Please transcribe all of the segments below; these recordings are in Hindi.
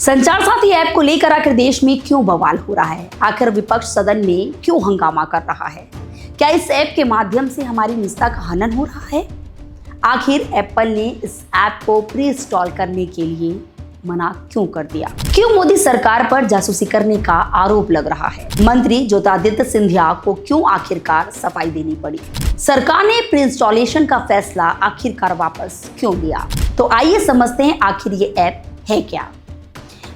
संचार साथी ऐप को लेकर आखिर देश में क्यों बवाल हो रहा है? आखिर विपक्ष सदन में क्यों हंगामा कर रहा है? क्या इस ऐप के माध्यम से हमारी निजता का हनन हो रहा है? आखिर एप्पल ने इस ऐप को प्री इंस्टॉल करने के लिए मना क्यों कर दिया? क्यों मोदी सरकार पर जासूसी करने का आरोप लग रहा है? मंत्री ज्योतिरादित्य सिंधिया को क्यों आखिरकार सफाई देनी पड़ी? सरकार ने प्री इंस्टॉलेशन का फैसला आखिरकार वापस क्यों लिया? तो आइए समझते हैं आखिर ये ऐप है क्या।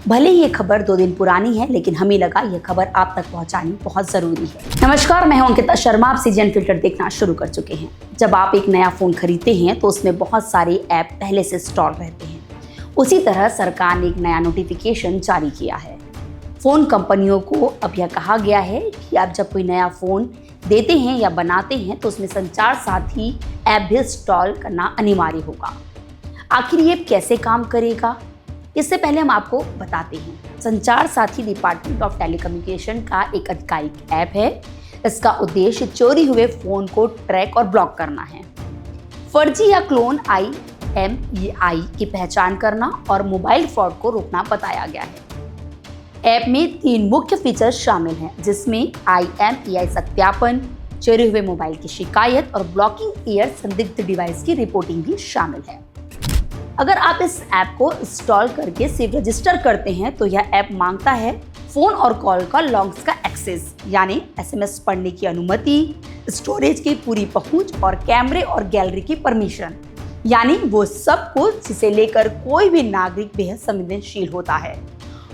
भले ये खबर 2 दिन पुरानी है, लेकिन हमें लगा ये खबर आप तक पहुंचानी बहुत जरूरी है। नमस्कार, मैं हूं अंकिता शर्मा। आप सीजन फिल्टर देखना शुरू कर चुके हैं। जब आप एक नया फोन खरीदते हैं तो उसमें बहुत सारे ऐप पहले से इंस्टॉल रहते हैं। उसी तरह सरकार ने एक नया नोटिफिकेशन जारी किया है। फोन कंपनियों को अब यह कहा गया है कि आप जब कोई नया फोन देते हैं या बनाते हैं तो उसमें संचार साथी ऐप भी इंस्टॉल करना अनिवार्य होगा। आखिर ये कैसे काम करेगा, इससे पहले हम आपको बताते हैं। संचार साथी डिपार्टमेंट ऑफ टेलीकम्युनिकेशन का एक आधिकारिक ऐप है। इसका उद्देश्य चोरी हुए फोन को ट्रैक और ब्लॉक करना है, फर्जी या क्लोन IMEI की पहचान करना और मोबाइल फ्रॉड को रोकना बताया गया है। ऐप में 3 मुख्य फीचर्स शामिल हैं, जिसमें IMEI सत्यापन, चोरी हुए मोबाइल की शिकायत और ब्लॉकिंग एयर संदिग्ध डिवाइस की रिपोर्टिंग भी शामिल है। अगर आप इस ऐप को इंस्टॉल करके सिर्फ रजिस्टर करते हैं तो यह ऐप मांगता है फोन और कॉल का लॉग्स का एक्सेस, यानी SMS पढ़ने की अनुमति, स्टोरेज की पूरी पहुंच और कैमरे और गैलरी की परमिशन, यानी वो सब कुछ जिसे लेकर कोई भी नागरिक बेहद संवेदनशील होता है।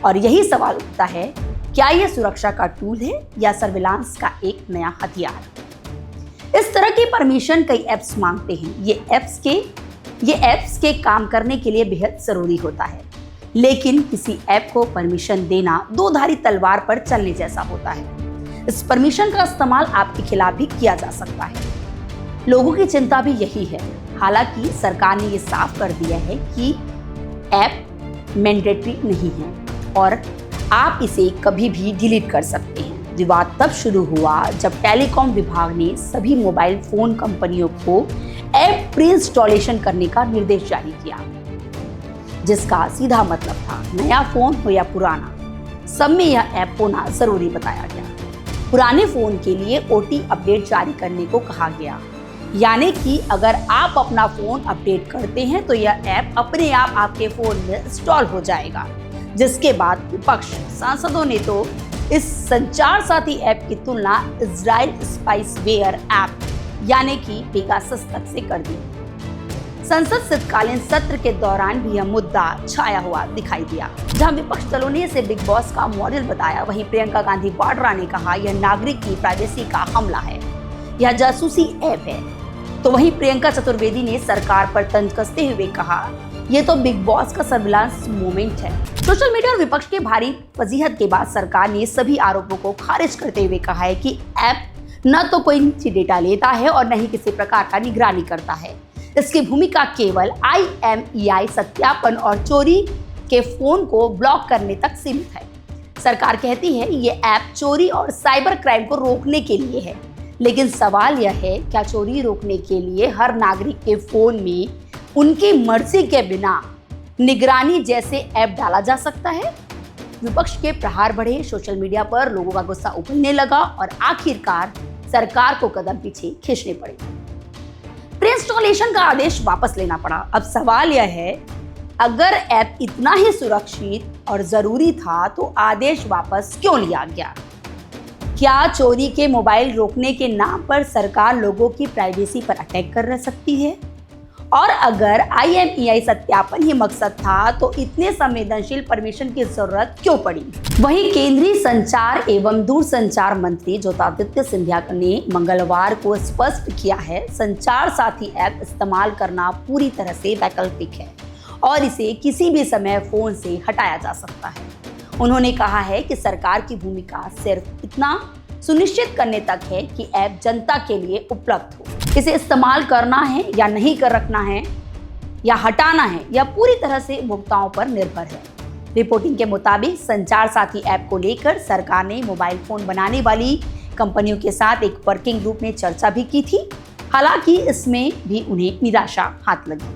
और यही सवाल उठता है, क्या यह सुरक्षा का टूल है या सर्विलांस का एक नया हथियार? इस तरह की परमिशन कई ऐप्स मांगते हैं। ये ऐप्स के काम करने के लिए बेहद जरूरी होता है, लेकिन किसी ऐप को परमिशन देना 2-धारी तलवार पर चलने जैसा होता है। इस परमिशन का इस्तेमाल आपके खिलाफ भी किया जा सकता है। लोगों की चिंता भी यही है। हालांकि सरकार ने ये साफ कर दिया है कि ऐप मैंडेटरी नहीं है और आप इसे कभी भी डिलीट कर सकते हैं। विवाद तब शुरू हुआ जब टेलीकॉम विभाग ने सभी मोबाइल फोन कंपनियों को ऐप प्री इंस्टॉलेशन करने का निर्देश जारी किया, जिसका सीधा मतलब था नया फोन हो या पुराना, सब में यह ऐप होना जरूरी बताया गया। पुराने फोन के लिए OT अपडेट जारी करने को कहा गया, यानी कि अगर आप अपना फोन अपडेट करते हैं तो यह ऐप अपने आप आपके फोन में इंस्टॉल हो जाएगा। जिसके बाद विपक्ष सांसदों ने तो इस संचार साथी ऐप की तुलना इजराइल स्पाइसवेयर ऐप यानी कि पेगासस तक से कर दी। संसद शीतकालीन सत्र के दौरान भी यह मुद्दा छाया हुआ दिखाई दिया। जहां विपक्ष दलों ने इसे बिग बॉस का मॉडल बताया, वहीं प्रियंका गांधी वाड्रा ने कहा यह नागरिक की प्राइवेसी का हमला है, यह जासूसी ऐप है। तो वहीं प्रियंका चतुर्वेदी ने सरकार पर तंज कसते हुए कहा यह तो बिग बॉस का सर्विलांस मोमेंट है। सोशल मीडिया और विपक्ष के भारी वजीहत के बाद सरकार ने सभी आरोपों को खारिज करते हुए कहा है कि ऐप न तो कोई निजी डेटा लेता है और न ही किसी प्रकार का निगरानी करता है। इसकी भूमिका केवल IMEI सत्यापन और चोरी के फोन को ब्लॉक करने तक सीमित है। सरकार कहती है ये ऐप चोरी और साइबर क्राइम को रोकने के लिए है, लेकिन सवाल यह है, क्या चोरी रोकने के लिए हर नागरिक के फोन में उनकी मर्जी के बिना निगरानी जैसे ऐप डाला जा सकता है? विपक्ष के प्रहार बढ़े, सोशल मीडिया पर लोगों का गुस्सा उबलने लगा और आखिरकार सरकार को कदम पीछे खींचने पड़े। प्री इंस्टॉलेशन का आदेश वापस लेना पड़ा। अब सवाल यह है, अगर ऐप इतना ही सुरक्षित और जरूरी था तो आदेश वापस क्यों लिया गया? क्या चोरी के मोबाइल रोकने के नाम पर सरकार लोगों की प्राइवेसी पर अटैक कर सकती है? और अगर IMEI सत्यापन ही मकसद था तो इतने संवेदनशील परमिशन की जरूरत क्यों पड़ी? वहीं केंद्रीय संचार एवं दूरसंचार मंत्री ज्योतिरादित्य सिंधिया ने मंगलवार को स्पष्ट किया है, संचार साथी ऐप इस्तेमाल करना पूरी तरह से वैकल्पिक है और इसे किसी भी समय फोन से हटाया जा सकता है। उन्होंने कहा है कि सरकार की भूमिका सिर्फ इतना सुनिश्चित करने तक है कि ऐप जनता के लिए उपलब्ध हो। इसे इस्तेमाल करना है या नहीं कर रखना है या हटाना है, यह पूरी तरह से उपभोक्ताओं पर निर्भर है। रिपोर्टिंग के मुताबिक संचार साथी ऐप को लेकर सरकार ने मोबाइल फोन बनाने वाली कंपनियों के साथ एक वर्किंग ग्रुप में चर्चा भी की थी। हालांकि इसमें भी उन्हें निराशा हाथ लगी।